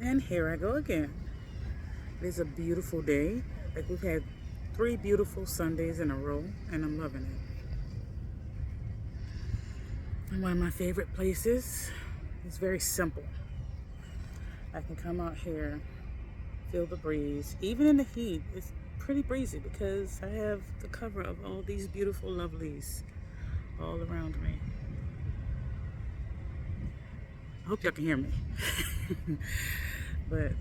And here I go again. It is a beautiful day. Like we've had 3 beautiful Sundays in a row, and I'm loving it. And one of my favorite places is very simple. I can come out here, feel the breeze. Even in the heat, it's pretty breezy because I have the cover of all these beautiful lovelies all around me. I hope y'all can hear me. But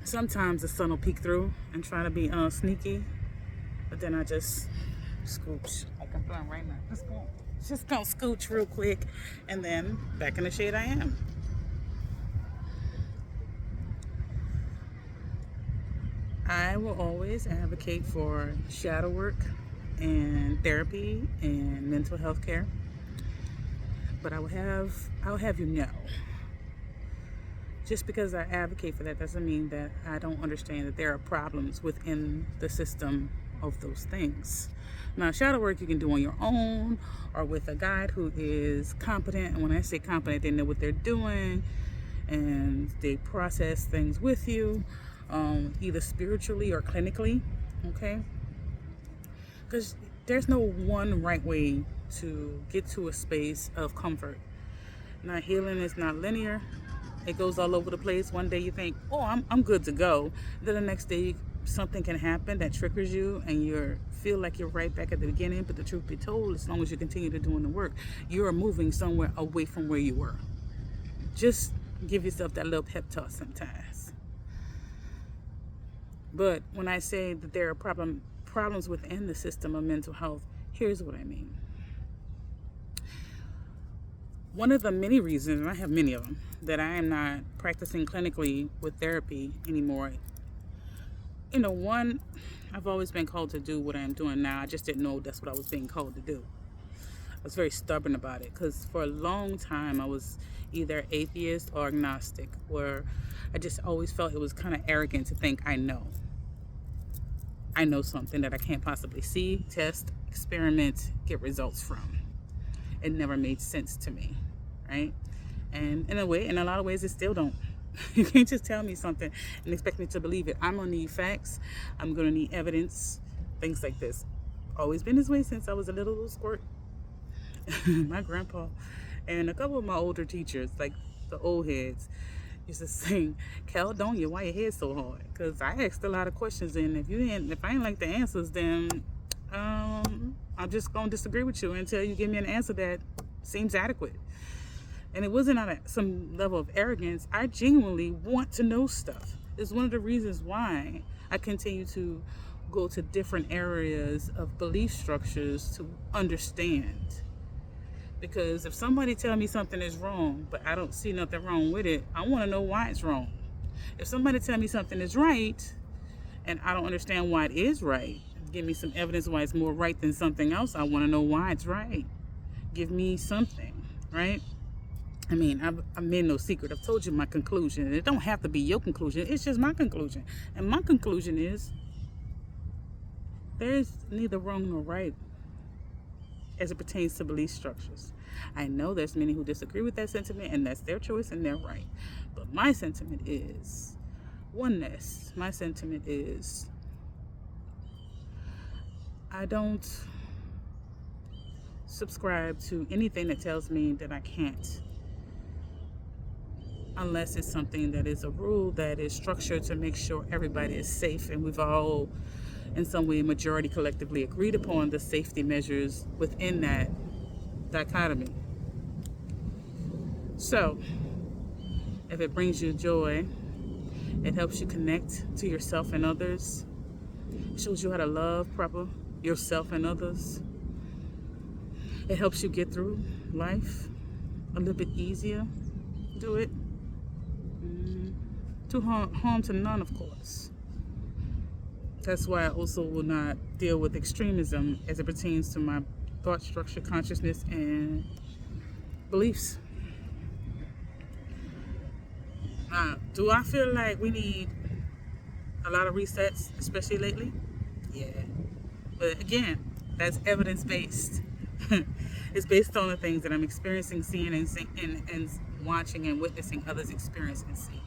sometimes the sun will peek through and try to be sneaky, but then I just scooch like I'm doing right now. Just gonna scooch real quick, and then back in the shade I am. I will always advocate for shadow work and therapy and mental health care, but I'll have you know, just because I advocate for that doesn't mean that I don't understand that there are problems within the system of those things. Now, shadow work you can do on your own or with a guide who is competent. And when I say competent, they know what they're doing and they process things with you, either spiritually or clinically, okay? Because there's no one right way to get to a space of comfort. Now, healing is not linear. It goes all over the place. One day you think, oh, I'm good to go. Then the next day something can happen that triggers you and you feel like you're right back at the beginning. But the truth be told, as long as you continue to doing the work, you are moving somewhere away from where you were. Just give yourself that little pep talk sometimes. But when I say that there are problems within the system of mental health, here's what I mean. One of the many reasons, and I have many of them, that I am not practicing clinically with therapy anymore. One, I've always been called to do what I'm doing now. I just didn't know that's what I was being called to do. I was very stubborn about it because for a long time I was either atheist or agnostic, where I just always felt it was kind of arrogant to think I know something that I can't possibly see, test, experiment, get results from. It never made sense to me, right? And in a lot of ways, it still don't. You can't just tell me something and expect me to believe it. I'm gonna need facts. I'm gonna need evidence, things like this. Always been this way since I was a little squirt. My grandpa and a couple of my older teachers, like the old heads, used to sing, Caledonia, why your head so hard? Because I asked a lot of questions, and if I ain't like the answers, then I'm just gonna disagree with you until you give me an answer that seems adequate. And it wasn't out of some level of arrogance. I genuinely want to know stuff. It's one of the reasons why I continue to go to different areas of belief structures to understand. Because if somebody tell me something is wrong, but I don't see nothing wrong with it, I want to know why it's wrong. If somebody tell me something is right, and I don't understand why it is right, give me some evidence why it's more right than something else, I want to know why it's right. Give me something, right? I mean, I've made no secret. I've told you my conclusion. It don't have to be your conclusion. It's just my conclusion. And my conclusion is there's neither wrong nor right as it pertains to belief structures. I know there's many who disagree with that sentiment, and that's their choice and their right. But my sentiment is oneness. My sentiment is I don't subscribe to anything that tells me that I can't, unless it's something that is a rule that is structured to make sure everybody is safe, and we've all in some way majority collectively agreed upon the safety measures within that dichotomy. So if it brings you joy, it helps you connect to yourself and others, it shows you how to love proper yourself and others, it helps you get through life a little bit easier, do it. To harm to none, of course. That's why I also will not deal with extremism as it pertains to my thought structure, consciousness, and beliefs. Do I feel like we need a lot of resets, especially lately? Yeah. But again, that's evidence-based. It's based on the things that I'm experiencing, seeing, and watching and witnessing others experience and see.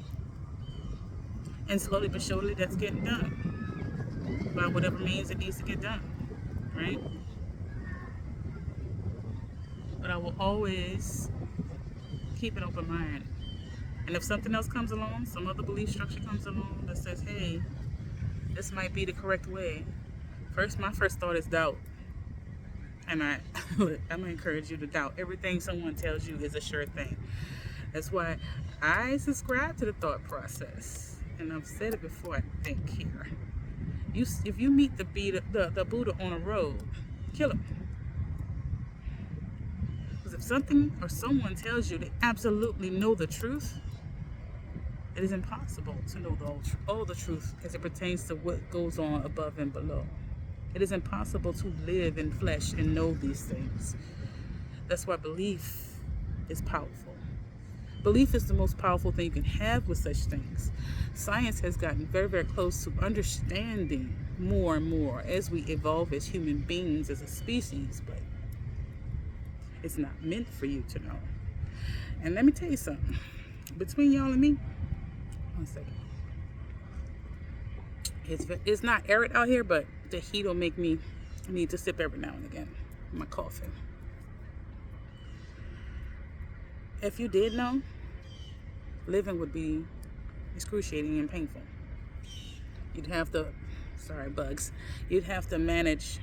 And slowly but surely, that's getting done by whatever means it needs to get done, right? But I will always keep an open mind. And if something else comes along, some other belief structure comes along that says, hey, this might be the correct way. My first thought is doubt. And I'm going to encourage you to doubt. Everything someone tells you is a sure thing. That's why I subscribe to the thought process. And I've said it before, I think, here. If you meet the Buddha on a road, kill him. Because if something or someone tells you they absolutely know the truth, it is impossible to know all the truth as it pertains to what goes on above and below. It is impossible to live in flesh and know these things. That's why belief is powerful. Belief is the most powerful thing you can have with such things. Science has gotten very, very close to understanding more and more as we evolve as human beings, as a species, but it's not meant for you to know. And let me tell you something. Between y'all and me, 1 second. It's not arid out here, but the heat will make me need to sip every now and again. My coffee. If you did know, living would be excruciating and painful. You'd have to, you'd have to manage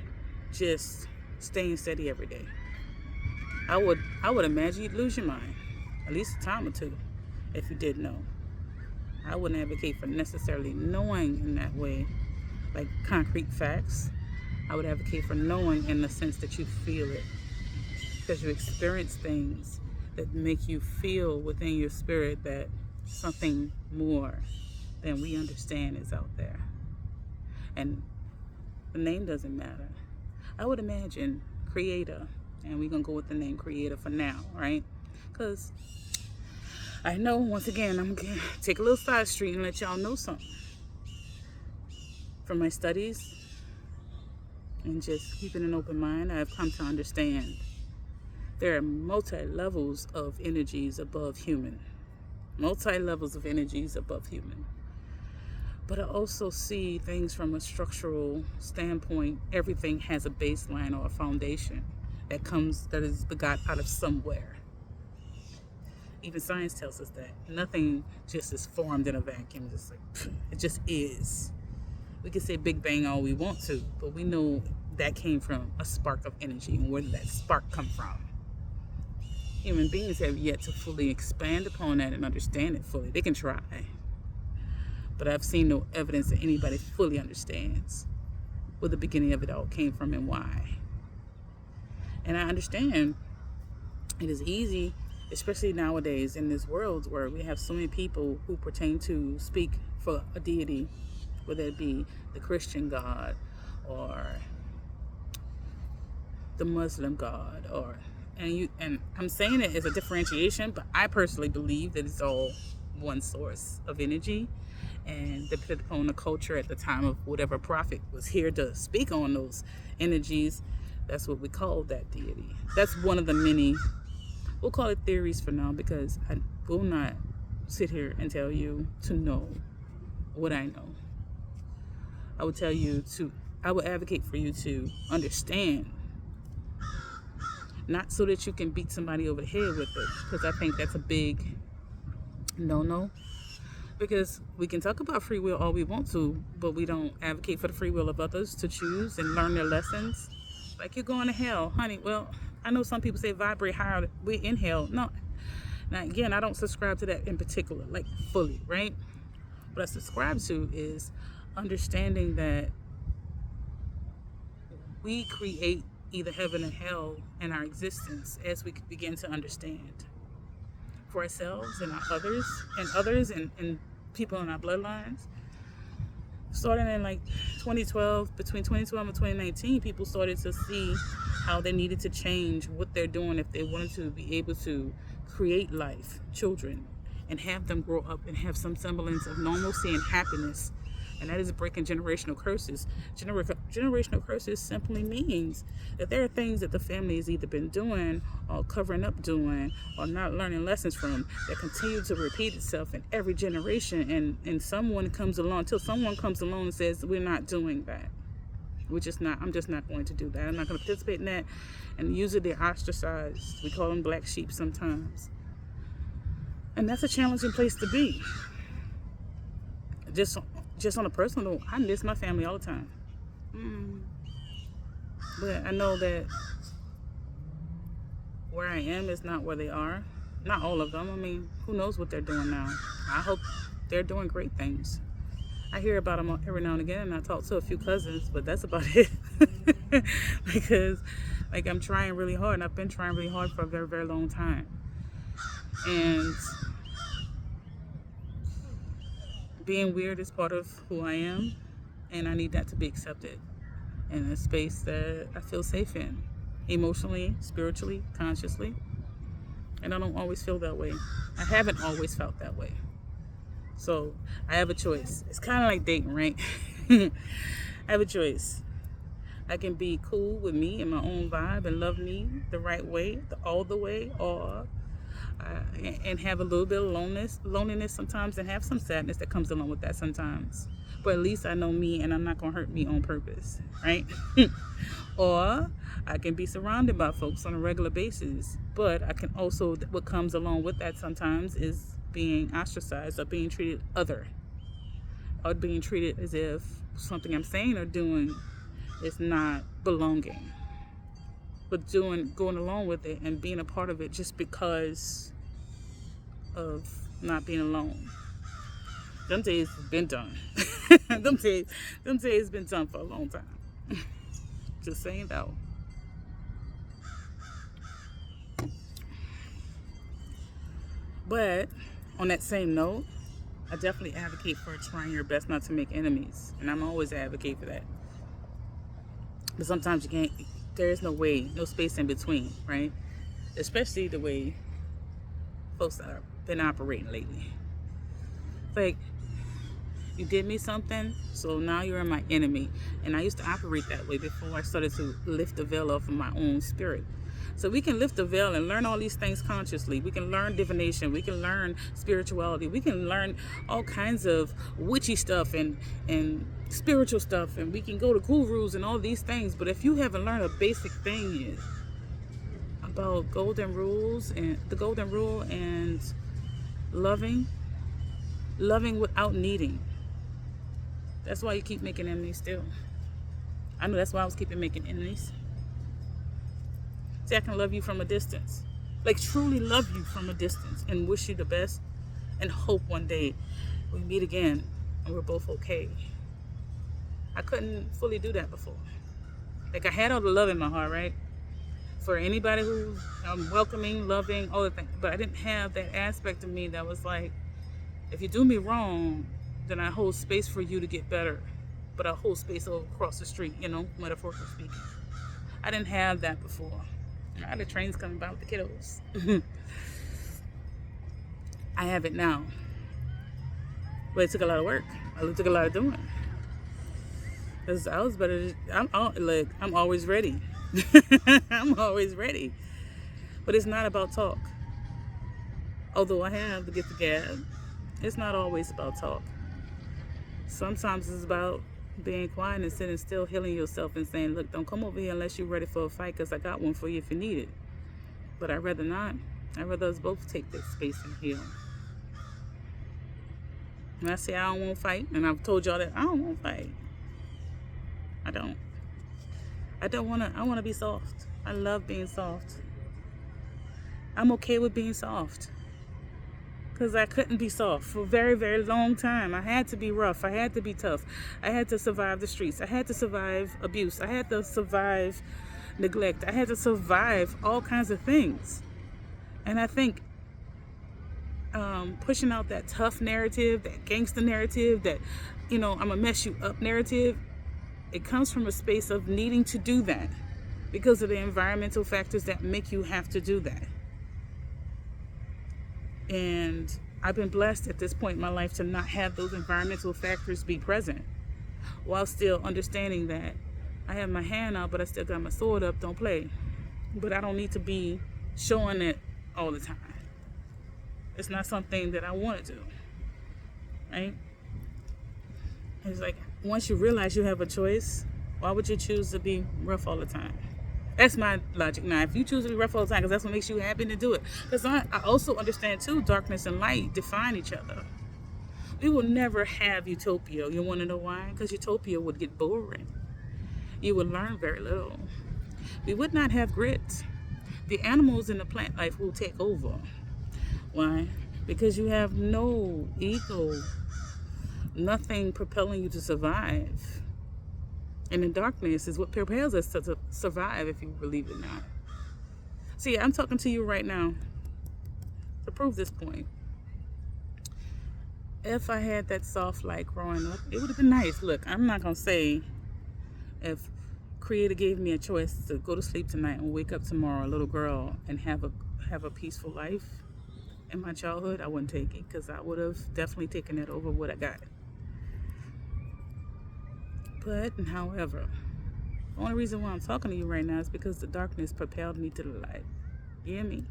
just staying steady every day. I would imagine you'd lose your mind, at least a time or two, if you did know. I wouldn't advocate for necessarily knowing in that way, like concrete facts. I would advocate for knowing in the sense that you feel it, because you experience things that make you feel within your spirit that something more than we understand is out there. And the name doesn't matter. I would imagine Creator, and we're going to go with the name Creator for now, right? Because I know, once again, I'm going to take a little side street and let y'all know something. From my studies and just keeping an open mind, I've come to understand there are multi-levels of energies above human. Multi-levels of energies above human. But I also see things from a structural standpoint. Everything has a baseline or a foundation that is begot out of somewhere. Even science tells us that nothing just is formed in a vacuum. Just like it just is. We can say Big Bang all we want to, but we know that came from a spark of energy. And where did that spark come from? Human beings have yet to fully expand upon that and understand it fully. They can try, but I've seen no evidence that anybody fully understands where the beginning of it all came from and why. And I understand it is easy, especially nowadays in this world where we have so many people who pertain to speak for a deity, whether it be the Christian God or the Muslim God, and I'm saying it as a differentiation, but I personally believe that it's all one source of energy, and depending upon the culture at the time of whatever prophet was here to speak on those energies, that's what we call that deity. That's one of the many, we'll call it theories for now, because I will not sit here and tell you to know what I know. I would advocate for you to understand, not so that you can beat somebody over the head with it, because I think that's a big no-no. Because we can talk about free will all we want to, but we don't advocate for the free will of others to choose and learn their lessons. Like, you're going to hell, honey. Well, I know some people say vibrate higher, we're in hell. No. Now, again, I don't subscribe to that in particular, like fully, right? What I subscribe to is understanding that we create either heaven or hell in our existence as we begin to understand for ourselves and our others and people in our bloodlines. Starting in like 2012, between 2012 and 2019, people started to see how they needed to change what they're doing if they wanted to be able to create life, children, and have them grow up and have some semblance of normalcy and happiness And that is breaking generational curses. Generational curses simply means that there are things that the family has either been doing or covering up doing or not learning lessons from that continue to repeat itself in every generation. And someone comes along, until someone comes along and says, we're not doing that. I'm just not going to do that. I'm not going to participate in that. And usually they're ostracized. We call them black sheep sometimes. And that's a challenging place to be. Just on a personal note, I miss my family all the time. But I know that where I am is not where they are. Not all of them. I mean, who knows what they're doing now. I hope they're doing great things. I hear about them every now and again, and I talk to a few cousins, but that's about it. Because, like, I'm trying really hard, and I've been trying really hard for a very, very long time. And being weird is part of who I am, and I need that to be accepted in a space that I feel safe in, emotionally, spiritually, consciously. And I don't always feel that way. I haven't always felt that way. So I have a choice. It's kind of like dating, right? I have a choice. I can be cool with me and my own vibe and love me the right way, all the way, or and have a little bit of loneliness sometimes, and have some sadness that comes along with that sometimes. But at least I know me, and I'm not going to hurt me on purpose, right? Or I can be surrounded by folks on a regular basis, but I can also, what comes along with that sometimes is being ostracized or being treated other, or being treated as if something I'm saying or doing is not belonging. But going along with it and being a part of it just because of not being alone. Them days have been done. them days been done for a long time. Just saying though. But on that same note, I definitely advocate for trying your best not to make enemies. And I'm always an advocate for that. But sometimes you can't, there is no way, no space in between, right? Especially the way folks have been operating lately. Like, you did me something, so now you're my enemy. And I used to operate that way before I started to lift the veil off of my own spirit. So we can lift the veil and learn all these things consciously. We can learn divination. We can learn spirituality. We can learn all kinds of witchy stuff and spiritual stuff. And we can go to gurus and all these things. But if you haven't learned a basic thing yet about golden rules and the golden rule and loving without needing, that's why you keep making enemies still. I know that's why I was keeping making enemies. See, I can love you from a distance. Like, truly love you from a distance and wish you the best and hope one day we meet again and we're both okay. I couldn't fully do that before. Like, I had all the love in my heart, right? For anybody who's welcoming, loving, all the things. But I didn't have that aspect of me that was like, if you do me wrong, then I hold space for you to get better. But I hold space over across the street, metaphorically speaking. I didn't have that before. I had the trains coming by with the kiddos. I have it now. But it took a lot of work. It took a lot of doing. Because I was better. I'm always ready. I'm always ready. But it's not about talk. Although I have to get the gab, it's not always about talk. Sometimes it's about being quiet and sitting still, healing yourself and saying, look, don't come over here unless you're ready for a fight, because I got one for you if you need it. But I'd rather not. I'd rather us both take that space and heal. And I say I don't want to fight, and I've told y'all that I don't want to fight. I want to be soft. I love being soft. I'm okay with being soft. Because I couldn't be soft for a very, very long time. I had to be rough. I had to be tough. I had to survive the streets. I had to survive abuse. I had to survive neglect. I had to survive all kinds of things. And I think pushing out that tough narrative, that gangster narrative, that, I'm going to mess you up narrative, it comes from a space of needing to do that because of the environmental factors that make you have to do that. And I've been blessed at this point in my life to not have those environmental factors be present, while still understanding that I have my hand out, but I still got my sword up. Don't play. But I don't need to be showing it all the time. It's not something that I want to do, right? It's like, once you realize you have a choice, why would you choose to be rough all the time? That's my logic now. If you choose to be rough all the time, because that's what makes you happy to do it. Because I also understand, too, darkness and light define each other. We will never have utopia. You want to know why? Because utopia would get boring. You would learn very little. We would not have grit. The animals in the plant life will take over. Why? Because you have no ego, nothing propelling you to survive. And the darkness is what propels us to survive, if you believe it or not. See, I'm talking to you right now to prove this point. If I had that soft light growing up, it would have been nice. Look, I'm not going to say if Creator gave me a choice to go to sleep tonight and wake up tomorrow a little girl and have a peaceful life in my childhood, I wouldn't take it, because I would have definitely taken it over what I got. But, however, the only reason why I'm talking to you right now is because the darkness propelled me to the light. You hear me?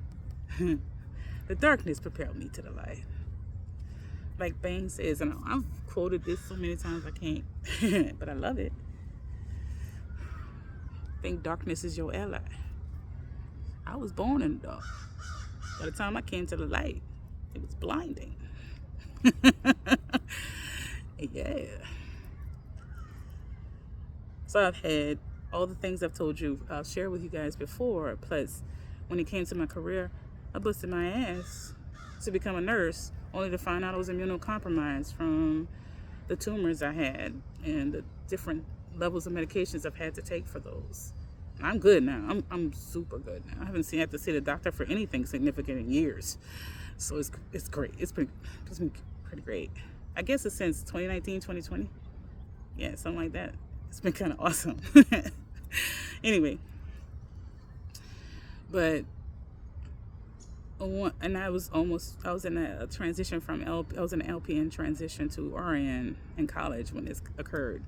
The darkness propelled me to the light. Like Bane says, and I've quoted this so many times I can't, but I love it. I think darkness is your ally. I was born in the dark. By the time I came to the light, it was blinding. Yeah. So I've had all the things I've told you, I'll share with you guys before. Plus, when it came to my career, I busted my ass to become a nurse, only to find out I was immunocompromised from the tumors I had and the different levels of medications I've had to take for those. I'm good now. I'm super good now. I haven't had to see the doctor for anything significant in years. So it's great. It's been pretty great. I guess it's since 2019, 2020. Yeah, something like that. It's been kind of awesome. Anyway. But and I was in a transition from I was in an LPN transition to RN in college when this occurred.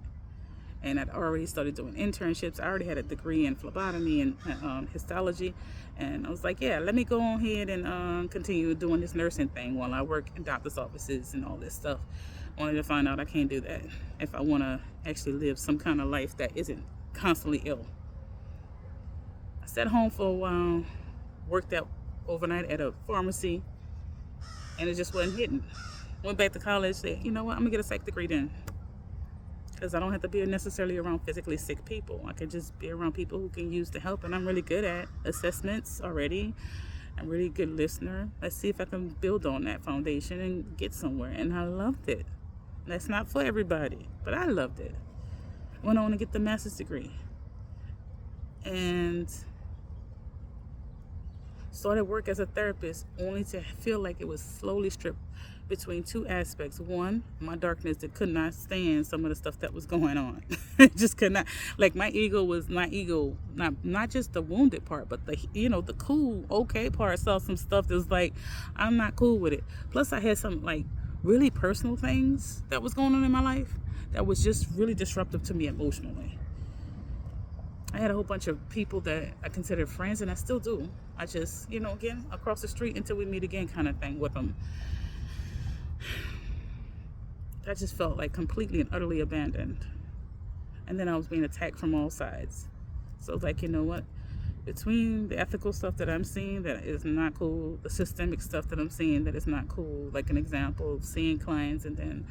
And I'd already started doing internships. I already had a degree in phlebotomy and histology. And I was like, yeah, let me go on ahead and continue doing this nursing thing while I work in doctor's offices and all this stuff. Only to find out I can't do that if I want to actually live some kind of life that isn't constantly ill. I sat home for a while, worked out overnight at a pharmacy, and it just wasn't hitting. Went back to college, said, you know what, I'm going to get a psych degree then. Because I don't have to be necessarily around physically sick people. I can just be around people who can use the help. And I'm really good at assessments already. I'm a really good listener. Let's see if I can build on that foundation and get somewhere. And I loved it. That's not for everybody, but I loved it. Went on to get the master's degree. And started work as a therapist, only to feel like it was slowly stripped between two aspects. One, my darkness that could not stand some of the stuff that was going on. Just could not. Like, my ego was not just the wounded part, but the cool, okay part. Saw some stuff that was like, I'm not cool with it. Plus, I had some like really personal things that was going on in my life that was just really disruptive to me emotionally. I had a whole bunch of people that I considered friends, and I still do. I just, again, across the street until we meet again kind of thing with them. I just felt like completely and utterly abandoned. And then I was being attacked from all sides. So it's like, you know what? Between the ethical stuff that I'm seeing that is not cool, the systemic stuff that I'm seeing that is not cool, like an example of seeing clients and then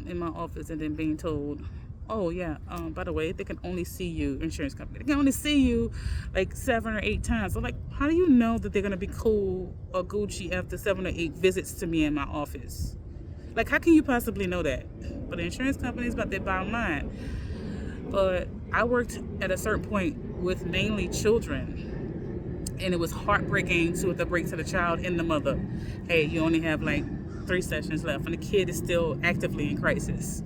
in my office and then being told, oh yeah, by the way, they can only see you, insurance company, they can only see you like 7 or 8 times. So like, how do you know that they're going to be cool or Gucci after 7 or 8 visits to me in my office? Like, how can you possibly know that? But the insurance company is about their bottom line. But I worked at a certain point with mainly children, and it was heartbreaking to the break to the child and the mother. Hey, you only have like 3 sessions left, and the kid is still actively in crisis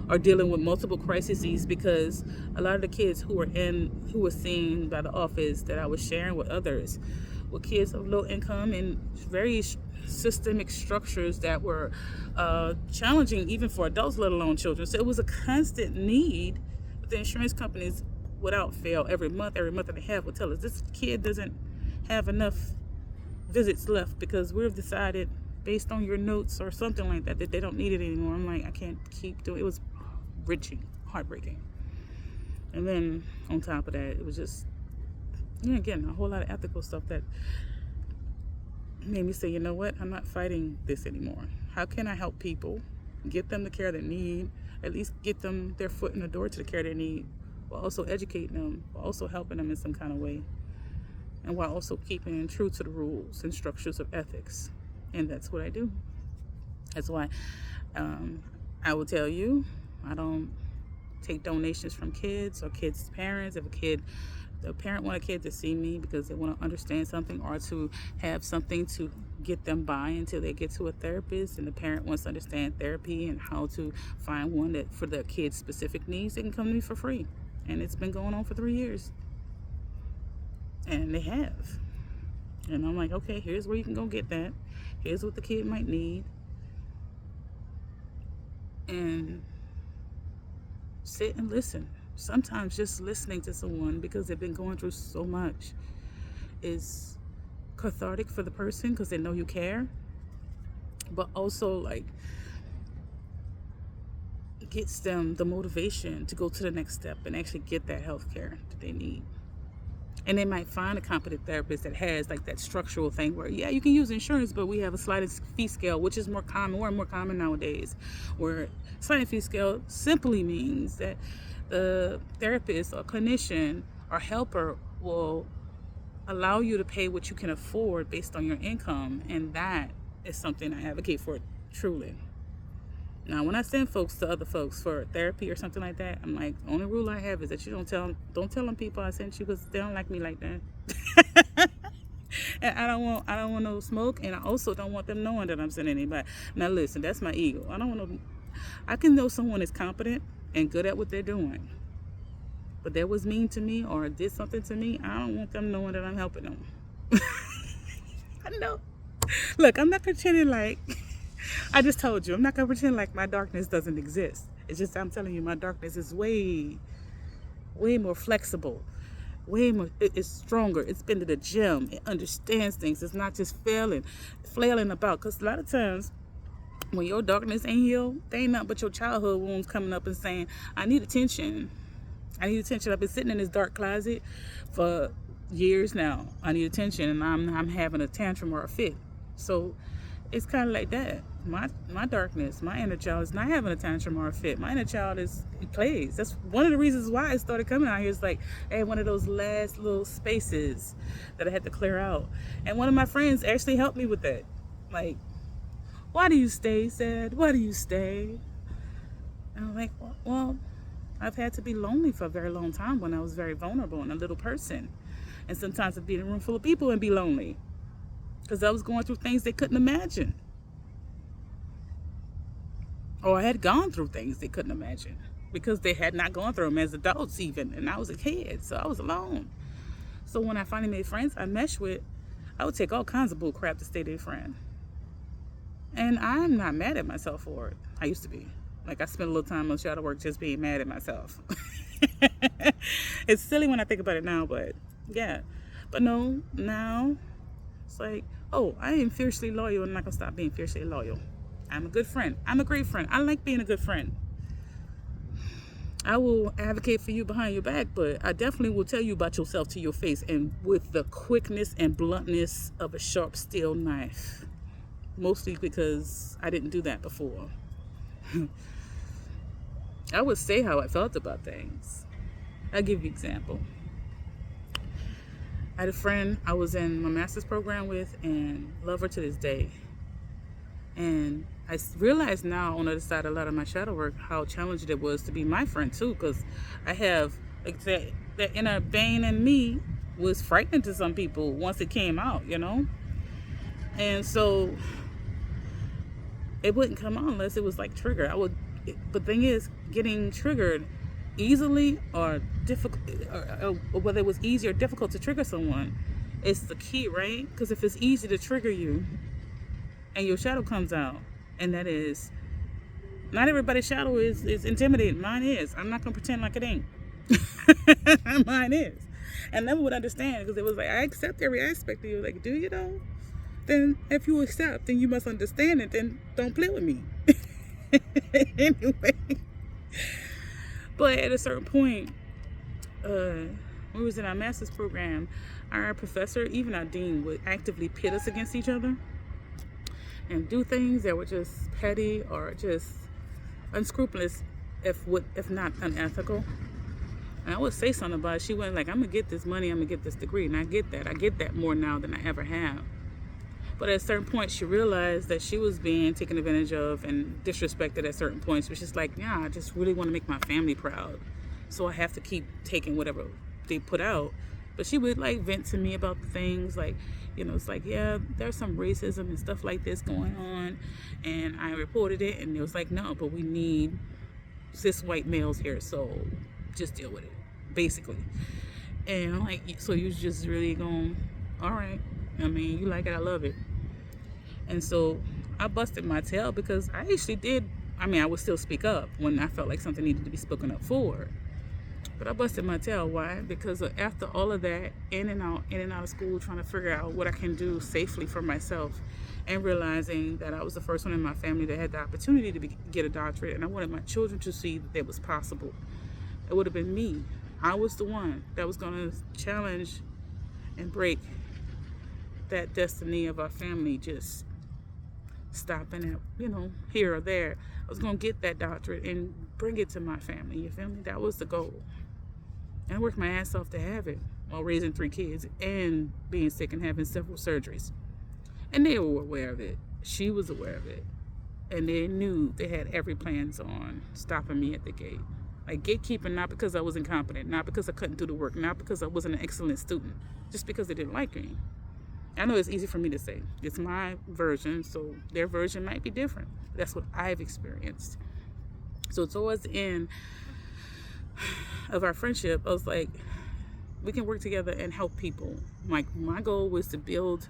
or dealing with multiple crises, because a lot of the kids who were seen by the office that I was sharing with others with kids of low income and very systemic structures that were challenging even for adults, let alone children. So it was a constant need. But the insurance companies, without fail, every month and a half, would tell us this kid doesn't have enough visits left because we've decided based on your notes or something like that they don't need it anymore. I'm like, I can't keep doing it. It was heartbreaking. And then on top of that, it was just, again, a whole lot of ethical stuff that made me say, you know what, I'm not fighting this anymore. How can I help people get them the care they need, at least get them their foot in the door to the care they need, while also educating them, while also helping them in some kind of way, and while also keeping true to the rules and structures of ethics. And that's what I do. That's why I will tell you, I don't take donations from kids or kids' parents. If the parent want a kid to see me because they want to understand something or to have something to get them by until they get to a therapist, and the parent wants to understand therapy and how to find one that for their kid's specific needs, they can come to me for free. And it's been going on for 3 years. And they have. And I'm like, okay, here's where you can go get that. Here's what the kid might need. And sit and listen. Sometimes just listening to someone because they've been going through so much is cathartic for the person because they know you care, but also like gets them the motivation to go to the next step and actually get that health care that they need. And they might find a competent therapist that has like that structural thing where, yeah, you can use insurance, but we have a sliding fee scale, which is more common nowadays, where sliding fee scale simply means that the therapist or clinician or helper will allow you to pay what you can afford based on your income. And that is something I advocate for truly. Now, when I send folks to other folks for therapy or something like that, I'm like, the only rule I have is that you don't tell them people I sent you because they don't like me like that. And I don't want no smoke, and I also don't want them knowing that I'm sending anybody. Now, listen, that's my ego. I can know someone is competent and good at what they're doing, but that was mean to me or did something to me. I don't want them knowing that I'm helping them. I know. Look, I'm not pretending like. I just told you, I'm not going to pretend like my darkness doesn't exist. It's just, I'm telling you, my darkness is way more flexible, it's stronger. It's been to the gym. It understands things. It's not just flailing about. Because a lot of times, when your darkness ain't healed, they ain't nothing but your childhood wounds coming up and saying, I need attention. I've been sitting in this dark closet for years now. I need attention, and I'm having a tantrum or a fit. So it's kind of like that. My darkness, my inner child is not having a tantrum or a fit. My inner child he plays. That's one of the reasons why I started coming out here. It's like I had one of those last little spaces that I had to clear out. And one of my friends actually helped me with that. Like, why do you stay, sad? Why do you stay? And I'm like, well, I've had to be lonely for a very long time when I was very vulnerable and a little person. And sometimes I'd be in a room full of people and be lonely. Because I was going through things they couldn't imagine. Or I had gone through things they couldn't imagine. Because they had not gone through them as adults even. And I was a kid, so I was alone. So when I finally made friends I meshed with, I would take all kinds of bull crap to stay their friend. And I'm not mad at myself for it. I used to be. Like, I spent a little time on shadow work just being mad at myself. It's silly when I think about it now, but yeah. But no, now it's like, oh, I am fiercely loyal and I'm not going to stop being fiercely loyal. I'm a good friend. I'm a great friend. I like being a good friend. I will advocate for you behind your back, but I definitely will tell you about yourself to your face and with the quickness and bluntness of a sharp steel knife. Mostly because I didn't do that before. I would say how I felt about things. I'll give you an example. I had a friend I was in my master's program with and love her to this day. And I realize now on the other side of a lot of my shadow work how challenging it was to be my friend too, because I have like that inner Bane in me was frightening to some people once it came out, you know? And so it wouldn't come on unless it was like triggered. But the thing is, getting triggered easily or difficult, or whether it was easy or difficult to trigger someone, It's the key, right? Because if it's easy to trigger you and your shadow comes out, and that is, not everybody's shadow is intimidating. Mine is. I'm not going to pretend like it ain't. Mine is. I never would understand because it was like, I accept every aspect of you. Like, do you though? Then if you accept, then you must understand it. Then don't play with me. Anyway. But at a certain point, when we was in our master's program, our professor, even our dean, would actively pit us against each other and do things that were just petty or just unscrupulous, if not unethical. And I would say something about it. She went like, I'm gonna get this money, I'm gonna get this degree. And I get that more now than I ever have. But at a certain point, she realized that she was being taken advantage of and disrespected at certain points, which is like, yeah, I just really want to make my family proud, so I have to keep taking whatever they put out. But she would like vent to me about things like, it's like, yeah, there's some racism and stuff like this going on, and I reported it, and it was like, no, but we need cis white males here, so just deal with it, basically. And I'm like, so you just really going, all right, I mean, you like it, I love it. And so I busted my tail because I actually did. I mean, I would still speak up when I felt like something needed to be spoken up for. But I busted my tail. Why? Because after all of that, in and out of school, trying to figure out what I can do safely for myself, and realizing that I was the first one in my family that had the opportunity to get a doctorate, and I wanted my children to see that it was possible. It would have been me. I was the one that was going to challenge and break that destiny of our family just stopping at, here or there. I was going to get that doctorate and bring it to my family. You feel me? That was the goal. And I worked my ass off to have it while raising 3 kids and being sick and having several surgeries. And they were aware of it. She was aware of it. And they knew they had every plans on stopping me at the gate. Like gatekeeping, not because I was incompetent, not because I couldn't do the work, not because I wasn't an excellent student, just because they didn't like me. I know it's easy for me to say. It's my version, so their version might be different. That's what I've experienced. So towards the end of our friendship, I was like, we can work together and help people. My goal was to build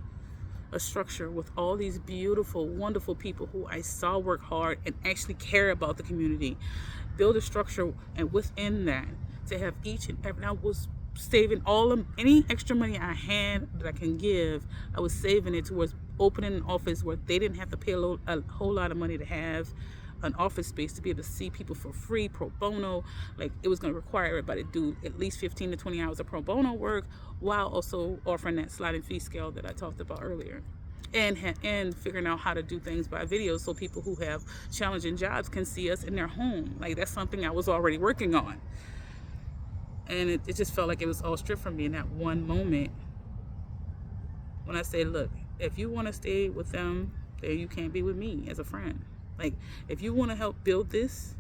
a structure with all these beautiful, wonderful people who I saw work hard and actually care about the community. Build a structure, and within that, to have each and every, I was saving any extra money I had that I can give, I was saving it towards opening an office where they didn't have to pay a whole lot of money to have an office space, to be able to see people for free, pro bono. Like, it was going to require everybody to do at least 15 to 20 hours of pro bono work, while also offering that sliding fee scale that I talked about earlier. And figuring out how to do things by video so people who have challenging jobs can see us in their home. Like, that's something I was already working on. And it just felt like it was all stripped from me in that one moment when I said, look, if you want to stay with them, then you can't be with me as a friend. Like, if you want to help build this,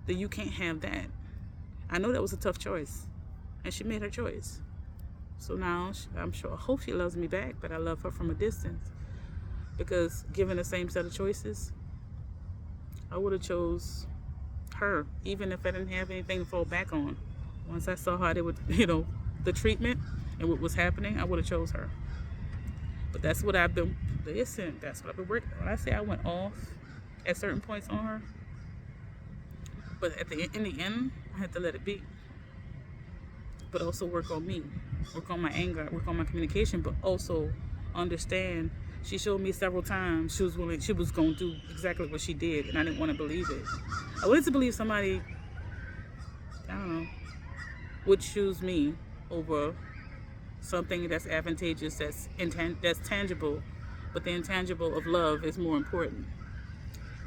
then you can't have that. I know that was a tough choice, and she made her choice. So now I hope she loves me back, but I love her from a distance, because given the same set of choices, I would have chose her, even if I didn't have anything to fall back on. Once I saw how they would, the treatment and what was happening, I would have chose her. But that's what I've been working on. When I say I went off at certain points on her, but in the end, I had to let it be. But also work on me, work on my anger, work on my communication, but also understand. She showed me several times she was going to do exactly what she did, and I didn't want to believe it. I wanted to believe somebody, I don't know, would choose me over something that's advantageous, that's tangible, but the intangible of love is more important.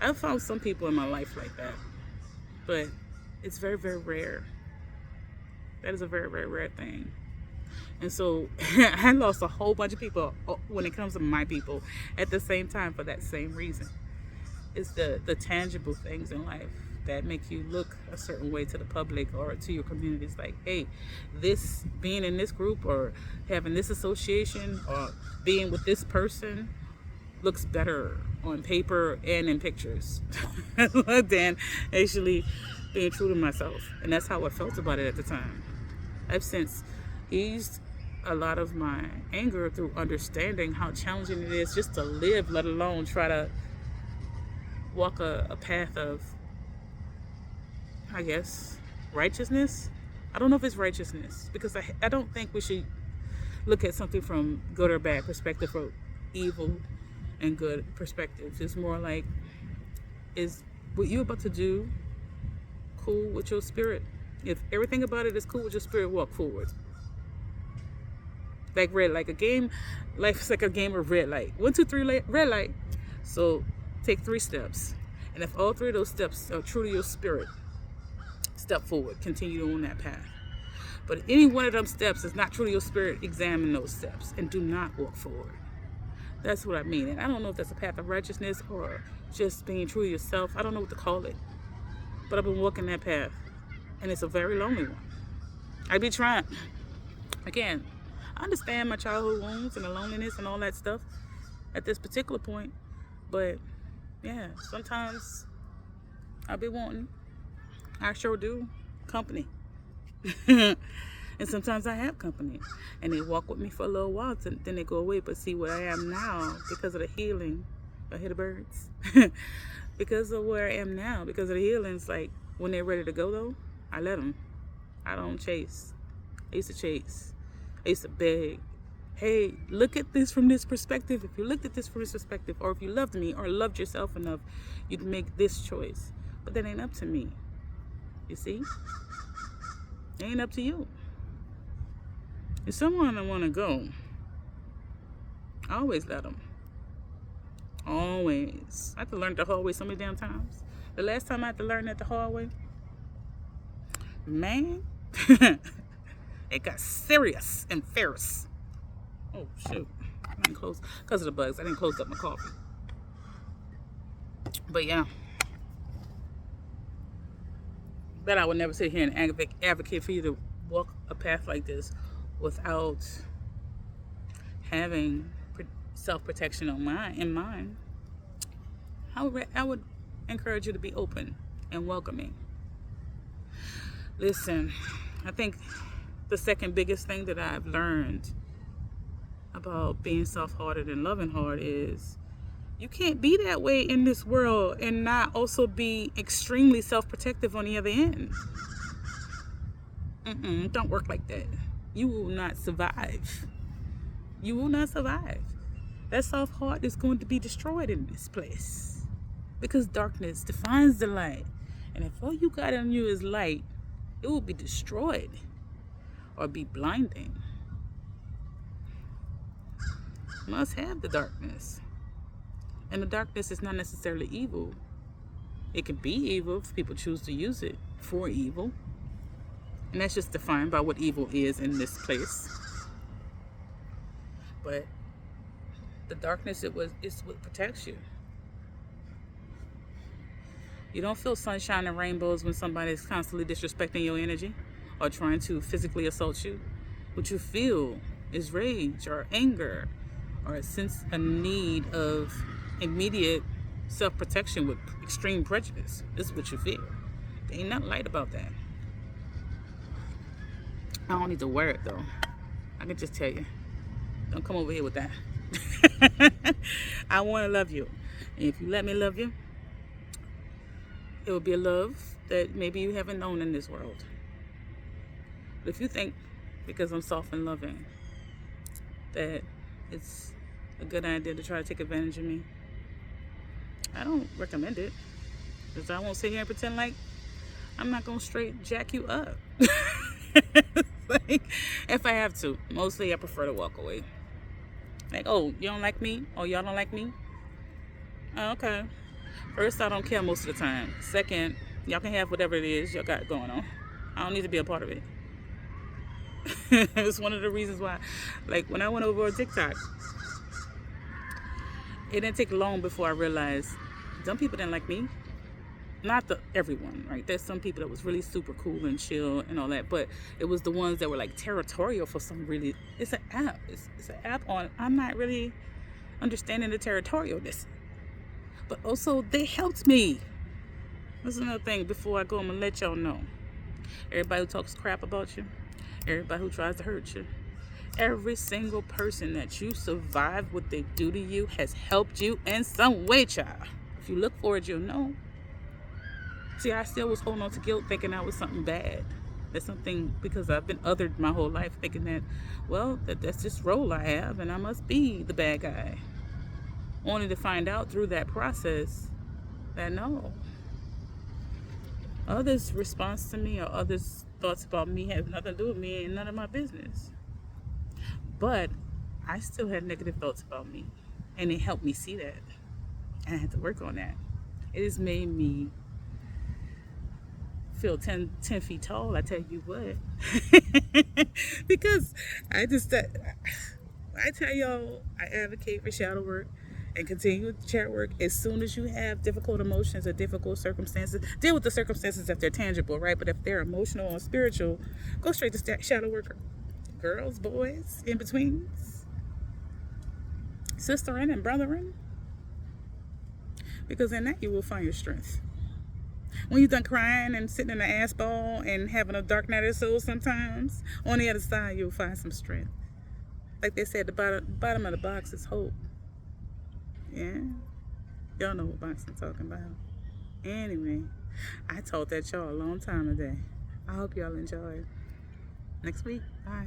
I've found some people in my life like that, but it's very, very rare. That is a very, very rare thing. And so I lost a whole bunch of people when it comes to my people at the same time for that same reason. It's the tangible things in life that make you look a certain way to the public or to your communities. Like, hey, this being in this group or having this association or being with this person looks better on paper and in pictures than actually being true to myself. And that's how I felt about it at the time. I've since eased a lot of my anger through understanding how challenging it is just to live, let alone try to walk a path of, I guess, righteousness. I don't know if it's righteousness, because I don't think we should look at something from good or bad perspective, or evil and good perspectives. It's more like, is what you're about to do cool with your spirit? If everything about it is cool with your spirit, walk forward. Like red, like a game, life is like a game of red light. 1, 2, 3, red light. So take 3 steps. And if all 3 of those steps are true to your spirit, step forward, continue on that path. But if any one of them steps is not true to your spirit, examine those steps and do not walk forward. That's what I mean. And I don't know if that's a path of righteousness or just being true to yourself. I don't know what to call it. But I've been walking that path, and it's a very lonely one. I be trying. Again, I understand my childhood wounds and the loneliness and all that stuff at this particular point. But yeah, sometimes I be wanting, I sure do, company. And sometimes I have company, and they walk with me for a little while, then they go away. But see, where I am now, because of the healing, I hear the birds. Because of where I am now, because of the healing, it's like when they're ready to go, though, I let them. I don't chase. I used to chase. I used to beg. Hey, look at this from this perspective. If you looked at this from this perspective, or if you loved me or loved yourself enough, you'd make this choice. But that ain't up to me. You see? It ain't up to you. If someone I want to go, I always let them. Always. I had to learn the hard way so many damn times. The last time I had to learn that the hard way, man, it got serious and fierce. Oh, shoot. I didn't close, because of the bugs, I didn't close up my coffee. But yeah. But I would never sit here and advocate for you to walk a path like this without having self-protection in mind. I would encourage you to be open and welcoming. Listen, I think the second biggest thing that I've learned about being soft-hearted and loving hard is you can't be that way in this world and not also be extremely self-protective on the other end. Don't work like that. You will not survive. You will not survive. That soft heart is going to be destroyed in this place, because darkness defines the light. And if all you got in you is light, it will be destroyed or be blinding. You must have the darkness. And the darkness is not necessarily evil. It can be evil if people choose to use it for evil. And that's just defined by what evil is in this place. But the darkness, it's what protects you. You don't feel sunshine and rainbows when somebody is constantly disrespecting your energy or trying to physically assault you. What you feel is rage or anger or a need of immediate self-protection with extreme prejudice. This is what you feel. There ain't nothing light about that. I don't need to wear it though. I can just tell you, don't come over here with that. I want to love you, and if you let me love you, it will be a love that maybe you haven't known in this world. But if you think because I'm soft and loving that it's a good idea to try to take advantage of me, I don't recommend it, because I won't sit here and pretend like I'm not gonna straight jack you up. Like, if I have to. Mostly I prefer to walk away. Like, oh, you don't like me? Oh, y'all don't like me? Oh, okay. First, I don't care most of the time. Second, y'all can have whatever it is y'all got going on. I don't need to be a part of it. It's one of the reasons why, like, when I went over on TikTok, it didn't take long before I realized some people didn't like me. Not everyone, right? There's some people that was really super cool and chill and all that, but it was the ones that were like territorial for some really. It's an app. It's an app on. I'm not really understanding the territorialness, but also they helped me. That's another thing. Before I go, I'm gonna let y'all know. Everybody who talks crap about you, everybody who tries to hurt you, every single person that you survived what they do to you has helped you in some way, child. If you look for it, you'll know. See, I still was holding on to guilt, thinking that was something bad. That's something, because I've been othered my whole life, thinking that, well, that's this role I have, and I must be the bad guy. Only to find out through that process that no. Others' response to me or others' thoughts about me have nothing to do with me and none of my business. But I still had negative thoughts about me, and it helped me see that. And I had to work on that. It has made me feel 10 feet tall, I tell you what. Because I tell y'all, I advocate for shadow work and continue with chair work. As soon as you have difficult emotions or difficult circumstances, deal with the circumstances if they're tangible, right? But if they're emotional or spiritual, go straight to shadow work. Girls, boys, in betweens, sisterin and brotherin. Because in that you will find your strength. When you're done crying and sitting in an ass ball and having a dark night of the soul sometimes, on the other side you'll find some strength. Like they said, the bottom of the box is hope. Yeah? Y'all know what box I'm talking about. Anyway, I taught that y'all a long time today. I hope y'all enjoyed. Next week, bye.